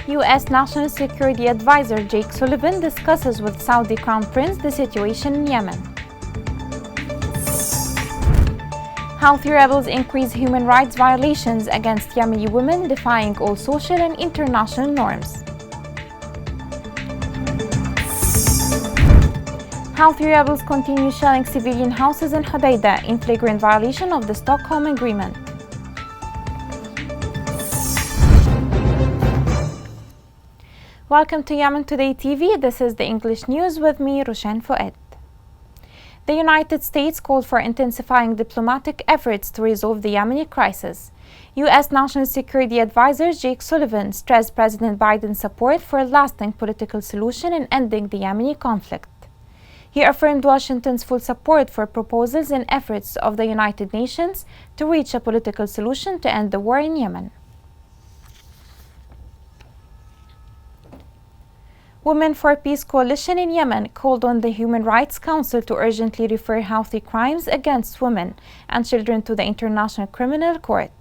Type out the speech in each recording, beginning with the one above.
U.S. National Security Advisor Jake Sullivan discusses with Saudi Crown Prince the situation in Yemen. Houthi rebels increase human rights violations against Yemeni women, defying all social and international norms. Houthi rebels continue shelling civilian houses in Hodeidah in flagrant violation of the Stockholm Agreement. Welcome to Yemen Today TV. This is the English news with me, Roshan Fouad. The United States called for intensifying diplomatic efforts to resolve the Yemeni crisis. U.S. National Security Advisor Jake Sullivan stressed President Biden's support for a lasting political solution in ending the Yemeni conflict. He affirmed Washington's full support for proposals and efforts of the United Nations to reach a political solution to end the war in Yemen. Women for Peace Coalition in Yemen called on the Human Rights Council to urgently refer Houthi crimes against women and children to the International Criminal Court.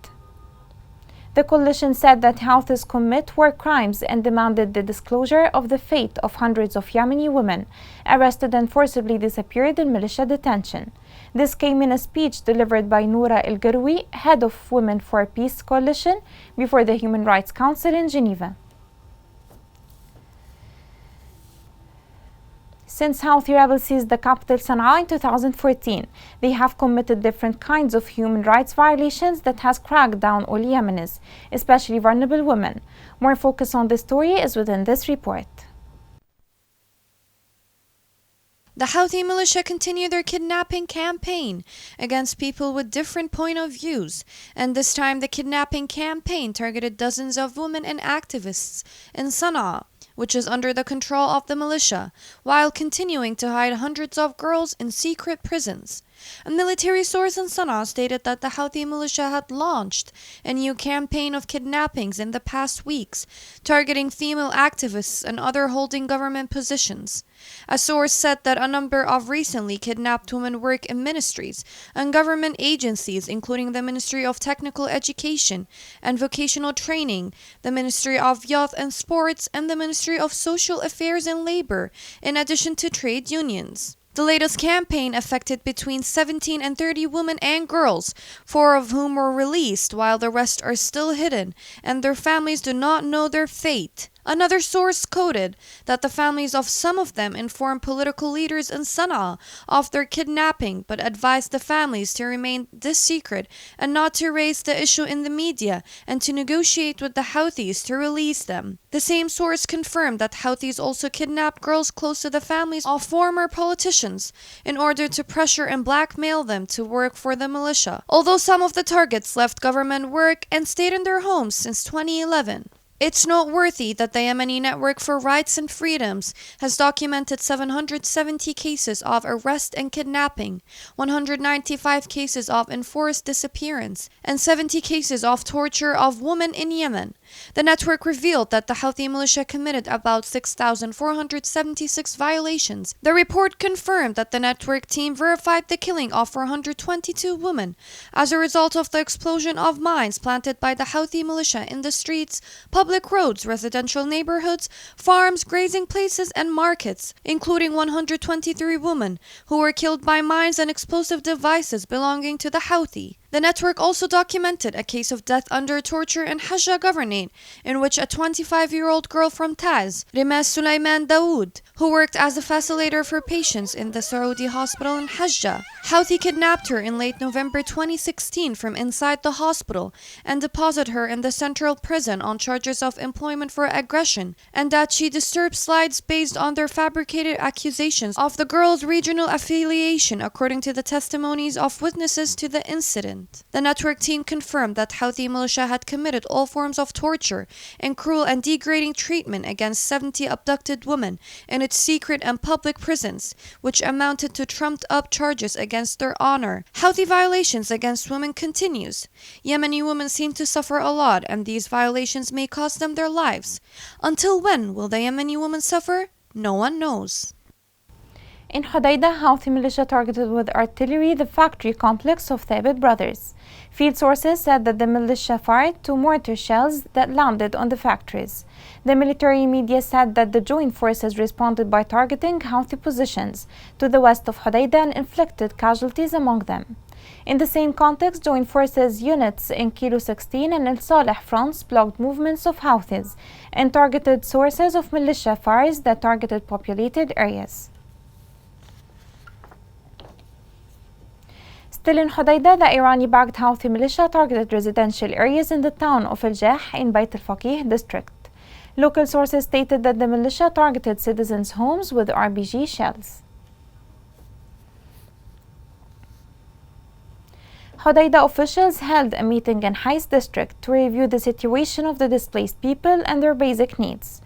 The coalition said that Houthis commit war crimes and demanded the disclosure of the fate of hundreds of Yemeni women arrested and forcibly disappeared in militia detention. This came in a speech delivered by Noura El-Garoui, head of Women for Peace Coalition, before the Human Rights Council in Geneva. Since Houthi rebels seized the capital Sana'a in 2014, they have committed different kinds of human rights violations that has cracked down all Yemenis, especially vulnerable women. More focus on this story is within this report. The Houthi militia continue their kidnapping campaign against people with different point of views, and this time the kidnapping campaign targeted dozens of women and activists in Sana'a, which is under the control of the militia, while continuing to hide hundreds of girls in secret prisons. A military source in Sana'a stated that the Houthi militia had launched a new campaign of kidnappings in the past weeks, targeting female activists and others holding government positions. A source said that a number of recently kidnapped women work in ministries and government agencies, including the Ministry of Technical Education and Vocational Training, the Ministry of Youth and Sports, and the Ministry of Social Affairs and Labor, in addition to trade unions. The latest campaign affected between 17 and 30 women and girls, 4 of whom were released while the rest are still hidden, and their families do not know their fate. Another source quoted that the families of some of them informed political leaders in Sana'a of their kidnapping, but advised the families to remain this secret and not to raise the issue in the media and to negotiate with the Houthis to release them. The same source confirmed that Houthis also kidnapped girls close to the families of former politicians in order to pressure and blackmail them to work for the militia, although some of the targets left government work and stayed in their homes since 2011. It's noteworthy that the Yemeni Network for Rights and Freedoms has documented 770 cases of arrest and kidnapping, 195 cases of enforced disappearance, and 70 cases of torture of women in Yemen. The network revealed that the Houthi militia committed about 6,476 violations. The report confirmed that the network team verified the killing of 422 women as a result of the explosion of mines planted by the Houthi militia in the streets, public roads, residential neighborhoods, farms, grazing places, and markets, including 123 women who were killed by mines and explosive devices belonging to the Houthi. The network also documented a case of death under torture in Hajjah Governorate, in which a 25-year-old girl from Taz, Rimas Sulaiman Dawood, who worked as a facilitator for patients in the Saudi hospital in Hajjah, Houthi kidnapped her in late November 2016 from inside the hospital and deposited her in the central prison on charges of employment for aggression, and that she disturbed slides based on their fabricated accusations of the girl's regional affiliation, according to the testimonies of witnesses to the incident. The network team confirmed that Houthi militia had committed all forms of torture and cruel and degrading treatment against 70 abducted women in its secret and public prisons, which amounted to trumped-up charges against their honor. Houthi violations against women continues. Yemeni women seem to suffer a lot, and these violations may cost them their lives. Until when will the Yemeni women suffer? No one knows. In Hodeidah, Houthi militia targeted with artillery the factory complex of Thabit brothers. Field sources said that the militia fired 2 mortar shells that landed on the factories. The military media said that the joint forces responded by targeting Houthi positions to the west of Hodeidah and inflicted casualties among them. In the same context, joint forces units in Kilo 16 and El Saleh fronts blocked movements of Houthis and targeted sources of militia fires that targeted populated areas. Still in Hodeidah, the Irani-backed Houthi militia targeted residential areas in the town of El-Jah in Bayt al-Faqih district. Local sources stated that the militia targeted citizens' homes with RPG shells. Hodeidah officials held a meeting in Hais district to review the situation of the displaced people and their basic needs.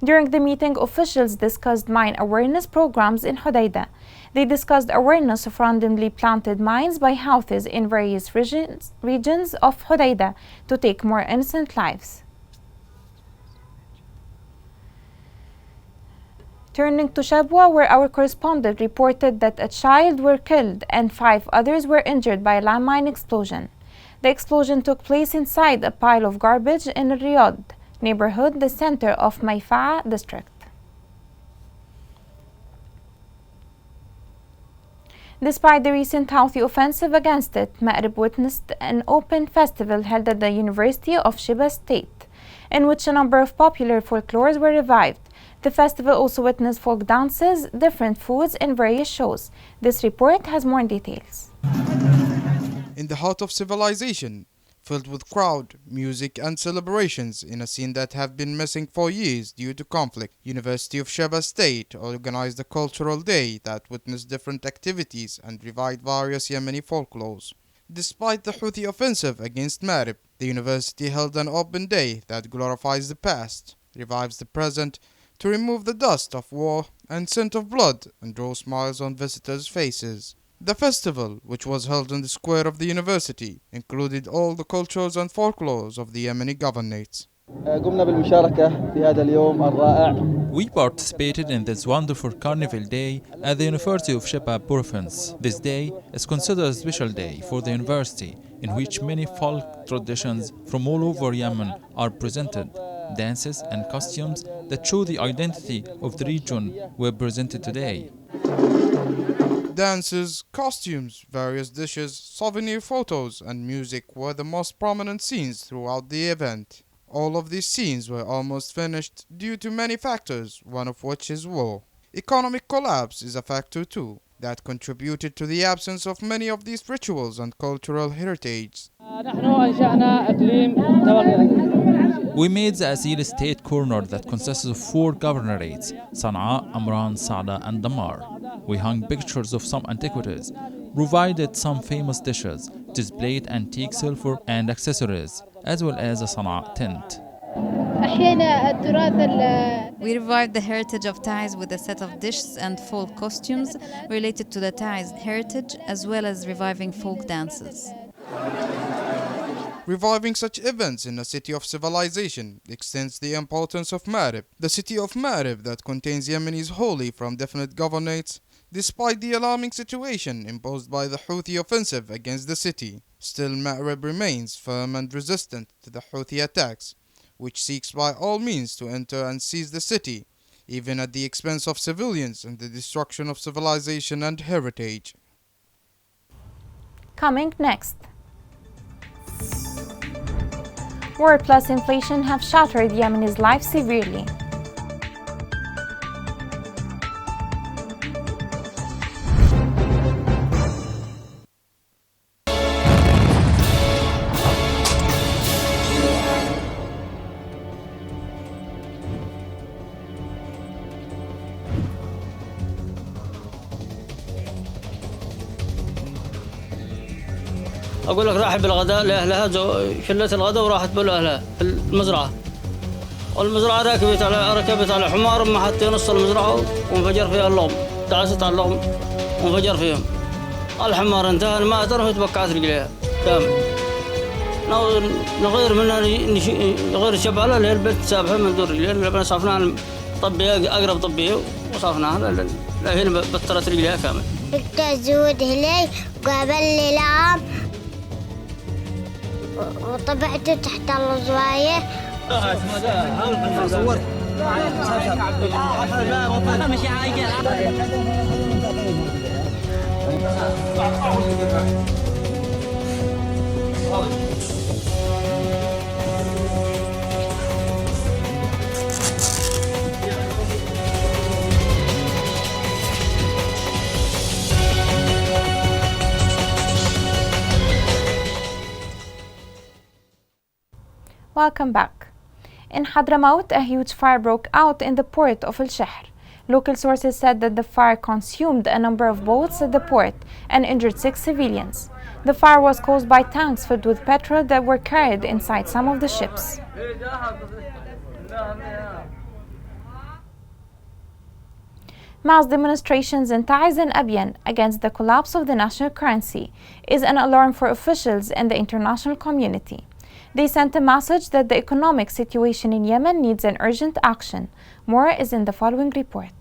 During the meeting, officials discussed mine awareness programs in Hodeidah. They discussed awareness of randomly planted mines by Houthis in various regions of Hodeidah to take more innocent lives. Turning to Shabwa, where our correspondent reported that a child were killed and 5 others were injured by a landmine explosion. The explosion took place inside a pile of garbage in Riyadh neighborhood, the center of Mayfa'a district. Despite the recent Houthi offensive against it, Ma'rib witnessed an open festival held at the University of Sheba State, in which a number of popular folklores were revived. The festival also witnessed folk dances, different foods, and various shows. This report has more details. In the heart of civilization, filled with crowd, music and celebrations in a scene that have been missing for years due to conflict, University of Sheba State organized a cultural day that witnessed different activities and revived various Yemeni folklores. Despite the Houthi offensive against Ma'rib, the university held an open day that glorifies the past, revives the present, to remove the dust of war and scent of blood and draw smiles on visitors' faces. The festival, which was held in the square of the university, included all the cultures and folklores of the Yemeni governorates. We participated in this wonderful carnival day at the University of Sheba province. This day is considered a special day for the university, in which many folk traditions from all over Yemen are presented. Dances and costumes that show the identity of the region were presented today. Dances, costumes, various dishes, souvenir photos, and music were the most prominent scenes throughout the event. All of these scenes were almost finished due to many factors, one of which is war. Economic collapse is a factor too, that contributed to the absence of many of these rituals and cultural heritage. We made the Azil State Corner that consists of 4 governorates, Sana'a, Amran, Sa'da and Damar. We hung pictures of some antiquities, provided some famous dishes, displayed antique silver and accessories, as well as a Sana'a tent. We revived the heritage of Taiz with a set of dishes and folk costumes related to the Taiz heritage, as well as reviving folk dances. Reviving such events in a city of civilization extends the importance of Ma'rib, the city of Ma'rib that contains Yemenis wholly from definite governorates, despite the alarming situation imposed by the Houthi offensive against the city. Still, Ma'rib remains firm and resistant to the Houthi attacks, which seeks by all means to enter and seize the city, even at the expense of civilians and the destruction of civilization and heritage. Coming next. War plus inflation have shattered Yemen's life severely. أقول لك راحت بالغداء لأهلها شلت الغداء وراحت بالأهلها في المزرعة. والمزرعة ركبت على حمار ما حتى نص المزرعة وانفجر فيها اللغم. دعست على اللغم وانفجر فيهم. الحمار انتهى ما أدره وتبكعت رجليها كامل. نغير منها نغير الشبعة لها البيت سابها من دور رجليها لما صافنا طبي أقرب طبي وصافناها لكن بطلت رجليها كامل. قلت أزود هلي وقابل لي لام وطبعته تحت الزواية. Welcome back. In Hadramaut, a huge fire broke out in the port of Al-Shahr. Local sources said that the fire consumed a number of boats at the port and injured 6 civilians. The fire was caused by tanks filled with petrol that were carried inside some of the ships. Mass demonstrations in Taiz and Abyan against the collapse of the national currency is an alarm for officials and the international community. They sent a message that the economic situation in Yemen needs an urgent action. More is in the following report.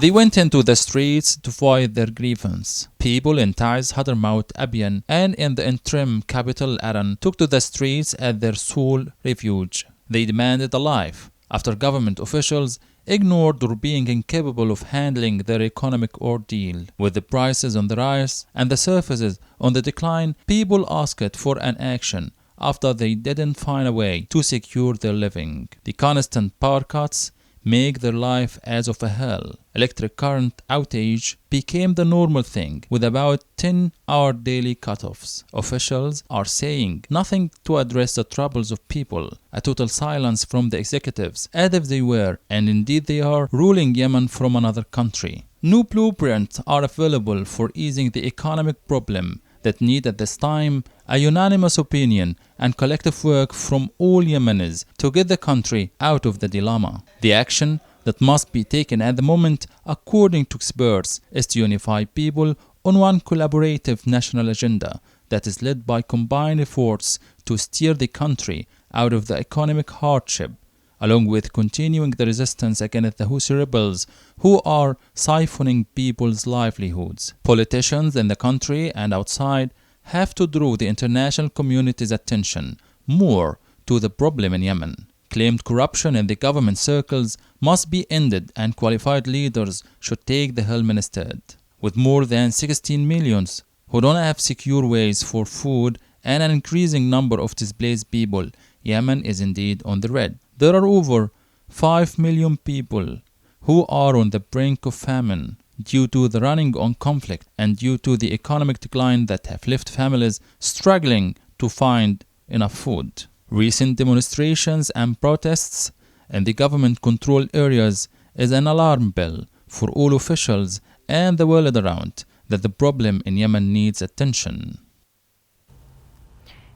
They went into the streets to voice their grievance. People in Taiz, Hadramaut, Abyan, and in the interim capital Aran took to the streets as their sole refuge. They demanded a life after government officials ignored or being incapable of handling their economic ordeal. With the prices on the rise and the services on the decline, people asked for an action after they didn't find a way to secure their living. The constant power cuts make their life as of a hell. Electric current outage became the normal thing, with about 10-hour daily cutoffs. Officials are saying nothing to address the troubles of people. A total silence from the executives, as if they were, and indeed they are, ruling Yemen from another country. No blueprints are available for easing the economic problem that need at this time a unanimous opinion and collective work from all Yemenis to get the country out of the dilemma. The action that must be taken at the moment, according to experts, is to unify people on one collaborative national agenda that is led by combined efforts to steer the country out of the economic hardship, along with continuing the resistance against the Houthi rebels who are siphoning people's livelihoods. Politicians in the country and outside have to draw the international community's attention more to the problem in Yemen. Claimed corruption in the government circles must be ended and qualified leaders should take the helm instead. With more than 16 million who don't have secure ways for food and an increasing number of displaced people, Yemen is indeed on the red. There are over 5 million people who are on the brink of famine due to the running on conflict and due to the economic decline that have left families struggling to find enough food. Recent demonstrations and protests in the government-controlled areas is an alarm bell for all officials and the world around that the problem in Yemen needs attention.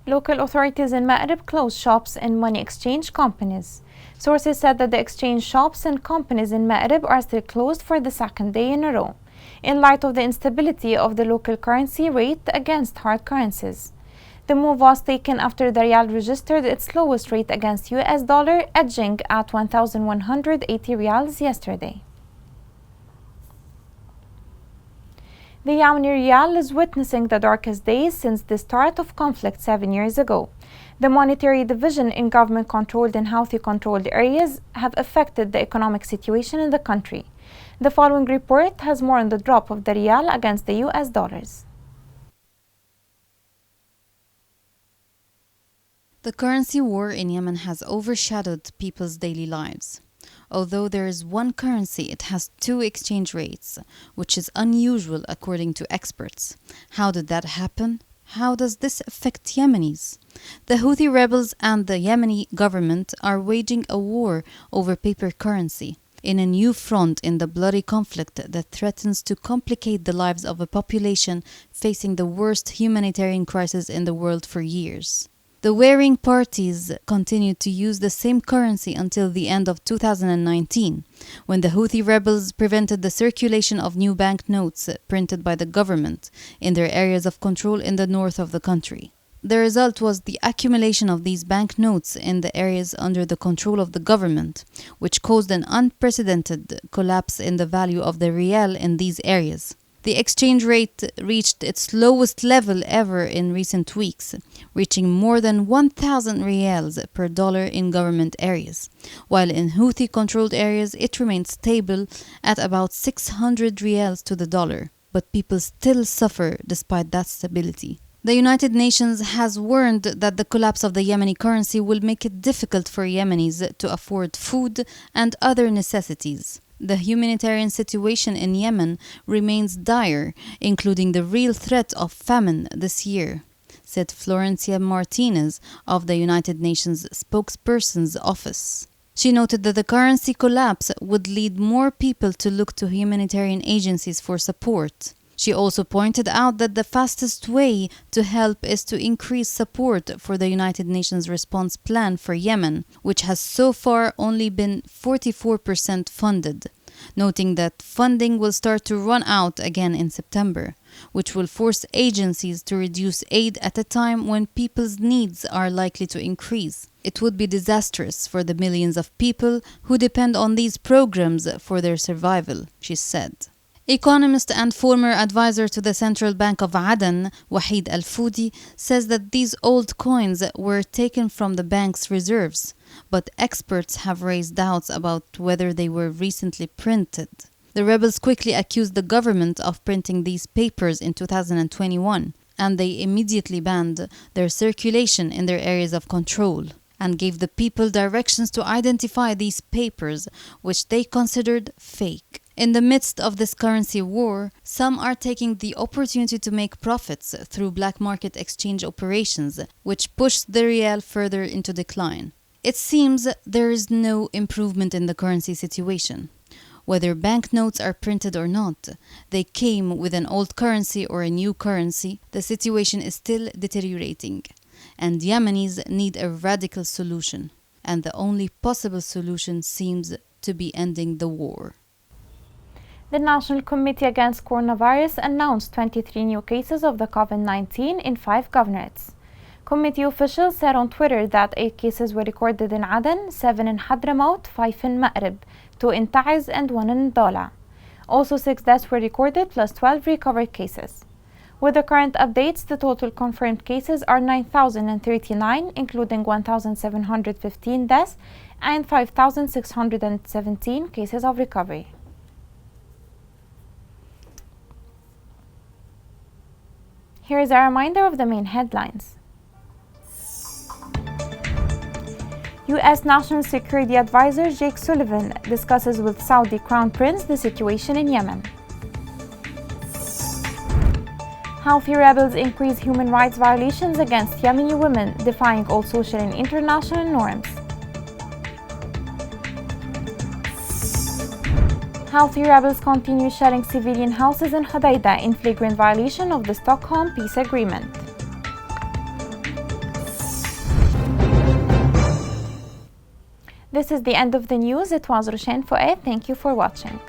Local authorities in Ma'rib closed shops and money exchange companies. Sources said that the exchange shops and companies in Ma'rib are still closed for the second day in a row, in light of the instability of the local currency rate against hard currencies. The move was taken after the Riyal registered its lowest rate against US dollar, edging at 1,180 Riyals yesterday. The Yemeni Riyal is witnessing the darkest days since the start of conflict 7 years ago. The monetary division in government-controlled and Houthi-controlled areas have affected the economic situation in the country. The following report has more on the drop of the Riyal against the US dollars. The currency war in Yemen has overshadowed people's daily lives. Although there is one currency, it has two exchange rates, which is unusual according to experts. How did that happen? How does this affect Yemenis? The Houthi rebels and the Yemeni government are waging a war over paper currency in a new front in the bloody conflict that threatens to complicate the lives of a population facing the worst humanitarian crisis in the world for years. The warring parties continued to use the same currency until the end of 2019, when the Houthi rebels prevented the circulation of new banknotes printed by the government in their areas of control in the north of the country. The result was the accumulation of these banknotes in the areas under the control of the government, which caused an unprecedented collapse in the value of the rial in these areas. The exchange rate reached its lowest level ever in recent weeks, reaching more than 1,000 rials per dollar in government areas, while in Houthi-controlled areas it remained stable at about 600 rials to the dollar. But people still suffer despite that stability. The United Nations has warned that the collapse of the Yemeni currency will make it difficult for Yemenis to afford food and other necessities. The humanitarian situation in Yemen remains dire, including the real threat of famine this year, said Florencia Martinez of the United Nations spokesperson's office. She noted that the currency collapse would lead more people to look to humanitarian agencies for support. She also pointed out that the fastest way to help is to increase support for the United Nations response plan for Yemen, which has so far only been 44% funded, noting that funding will start to run out again in September, which will force agencies to reduce aid at a time when people's needs are likely to increase. It would be disastrous for the millions of people who depend on these programs for their survival, she said. Economist and former advisor to the Central Bank of Aden, Wahid Al-Foudi, says that these old coins were taken from the bank's reserves, but experts have raised doubts about whether they were recently printed. The rebels quickly accused the government of printing these papers in 2021, and they immediately banned their circulation in their areas of control, and gave the people directions to identify these papers, which they considered fake. In the midst of this currency war, some are taking the opportunity to make profits through black market exchange operations, which push the rial further into decline. It seems there is no improvement in the currency situation. Whether banknotes are printed or not, they came with an old currency or a new currency, the situation is still deteriorating, and Yemenis need a radical solution, and the only possible solution seems to be ending the war. The National Committee Against Coronavirus announced 23 new cases of the COVID-19 in 5 governorates. Committee officials said on Twitter that 8 cases were recorded in Aden, 7 in Hadramaut, 5 in Ma'rib, 2 in Taiz and 1 in Dola. Also 6 deaths were recorded plus 12 recovered cases. With the current updates, the total confirmed cases are 9,039, including 1,715 deaths and 5,617 cases of recovery. Here is a reminder of the main headlines. U.S. National Security Advisor Jake Sullivan discusses with Saudi Crown Prince the situation in Yemen. Houthi rebels increase human rights violations against Yemeni women, defying all social and international norms. Houthi rebels continue shelling civilian houses in Hodeidah in flagrant violation of the Stockholm Peace Agreement. This is the end of the news. It was Roshan Fouad. Thank you for watching.